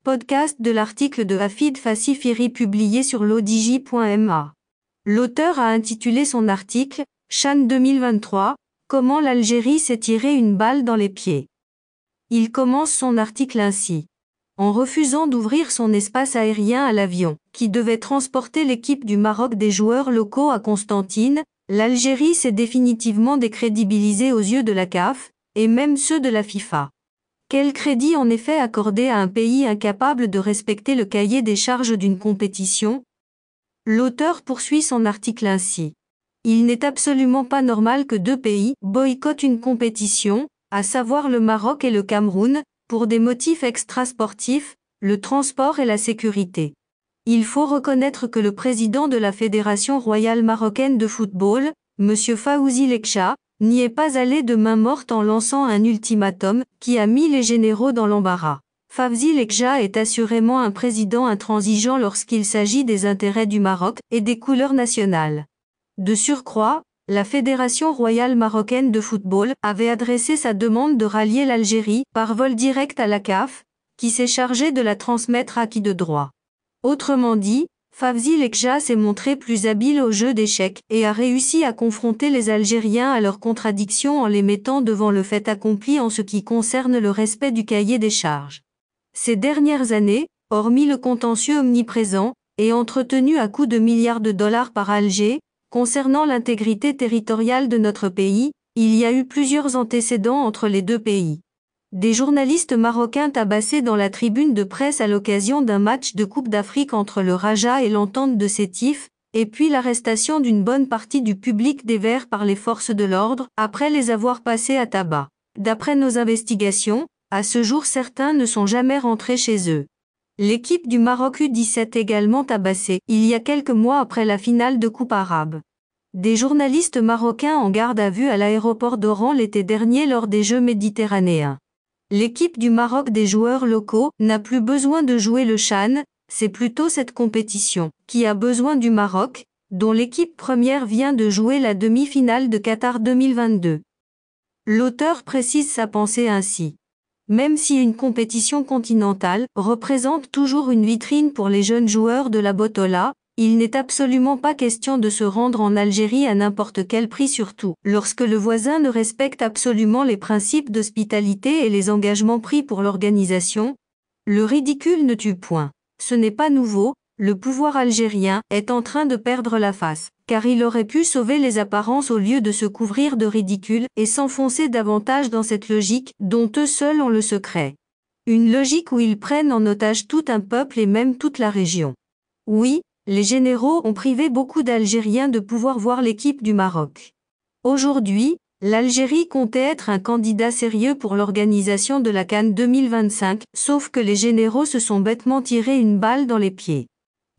podcast de l'article de Hafid Fassifiri publié sur l'odj.ma. L'auteur a intitulé son article « CHAN 2023, comment l'Algérie s'est tiré une balle dans les pieds ». Il commence son article ainsi. En refusant d'ouvrir son espace aérien à l'avion, qui devait transporter l'équipe du Maroc des joueurs locaux à Constantine, l'Algérie s'est définitivement décrédibilisée aux yeux de la CAF, et même ceux de la FIFA. Quel crédit en effet accorder à un pays incapable de respecter le cahier des charges d'une compétition ? L'auteur poursuit son article ainsi. Il n'est absolument pas normal que deux pays boycottent une compétition, à savoir le Maroc et le Cameroun, pour des motifs extrasportifs, le transport et la sécurité. Il faut reconnaître que le président de la Fédération royale marocaine de football, M. Fawzi Lekcha, n'y est pas allé de main morte en lançant un ultimatum qui a mis les généraux dans l'embarras. Fawzi Lekcha est assurément un président intransigeant lorsqu'il s'agit des intérêts du Maroc et des couleurs nationales. De surcroît, la Fédération royale marocaine de football avait adressé sa demande de rallier l'Algérie par vol direct à la CAF, qui s'est chargée de la transmettre à qui de droit. Autrement dit, Fawzi Lekcha s'est montré plus habile au jeu d'échecs et a réussi à confronter les Algériens à leurs contradictions en les mettant devant le fait accompli en ce qui concerne le respect du cahier des charges. Ces dernières années, hormis le contentieux omniprésent et entretenu à coups de milliards de dollars par Alger, concernant l'intégrité territoriale de notre pays, il y a eu plusieurs antécédents entre les deux pays. Des journalistes marocains tabassés dans la tribune de presse à l'occasion d'un match de Coupe d'Afrique entre le Raja et l'Entente de Sétif, et puis l'arrestation d'une bonne partie du public des Verts par les forces de l'ordre, après les avoir passés à tabac. D'après nos investigations, à ce jour certains ne sont jamais rentrés chez eux. L'équipe du Maroc U17 également tabassée, il y a quelques mois après la finale de Coupe arabe. Des journalistes marocains en garde à vue à l'aéroport d'Oran l'été dernier lors des Jeux méditerranéens. L'équipe du Maroc des joueurs locaux n'a plus besoin de jouer le CHAN, c'est plutôt cette compétition qui a besoin du Maroc, dont l'équipe première vient de jouer la demi-finale de Qatar 2022. L'auteur précise sa pensée ainsi. Même si une compétition continentale représente toujours une vitrine pour les jeunes joueurs de la Botola, il n'est absolument pas question de se rendre en Algérie à n'importe quel prix, surtout lorsque le voisin ne respecte absolument les principes d'hospitalité et les engagements pris pour l'organisation. Le ridicule ne tue point. Ce n'est pas nouveau, le pouvoir algérien est en train de perdre la face, car il aurait pu sauver les apparences au lieu de se couvrir de ridicule et s'enfoncer davantage dans cette logique dont eux seuls ont le secret. Une logique où ils prennent en otage tout un peuple et même toute la région. Oui, les généraux ont privé beaucoup d'Algériens de pouvoir voir l'équipe du Maroc. Aujourd'hui, l'Algérie comptait être un candidat sérieux pour l'organisation de la CHAN 2025, sauf que les généraux se sont bêtement tiré une balle dans les pieds.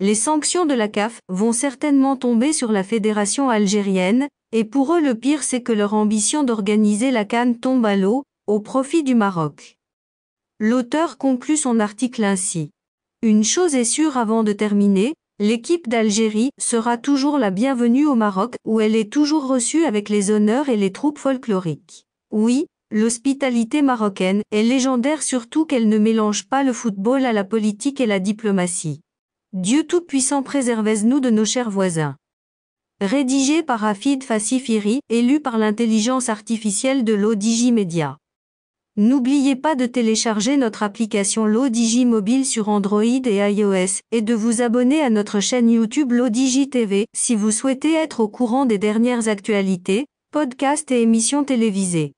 Les sanctions de la CAF vont certainement tomber sur la fédération algérienne, et pour eux le pire c'est que leur ambition d'organiser la CHAN tombe à l'eau, au profit du Maroc. L'auteur conclut son article ainsi. Une chose est sûre avant de terminer, l'équipe d'Algérie sera toujours la bienvenue au Maroc où elle est toujours reçue avec les honneurs et les troupes folkloriques. Oui, l'hospitalité marocaine est légendaire surtout qu'elle ne mélange pas le football à la politique et la diplomatie. Dieu Tout-Puissant préservez-nous de nos chers voisins. Rédigé par Hafid Fassifiri et lu par l'intelligence artificielle de l'ODJ Media. N'oubliez pas de télécharger notre application l'ODJ mobile sur Android et iOS et de vous abonner à notre chaîne YouTube l'ODJ TV si vous souhaitez être au courant des dernières actualités, podcasts et émissions télévisées.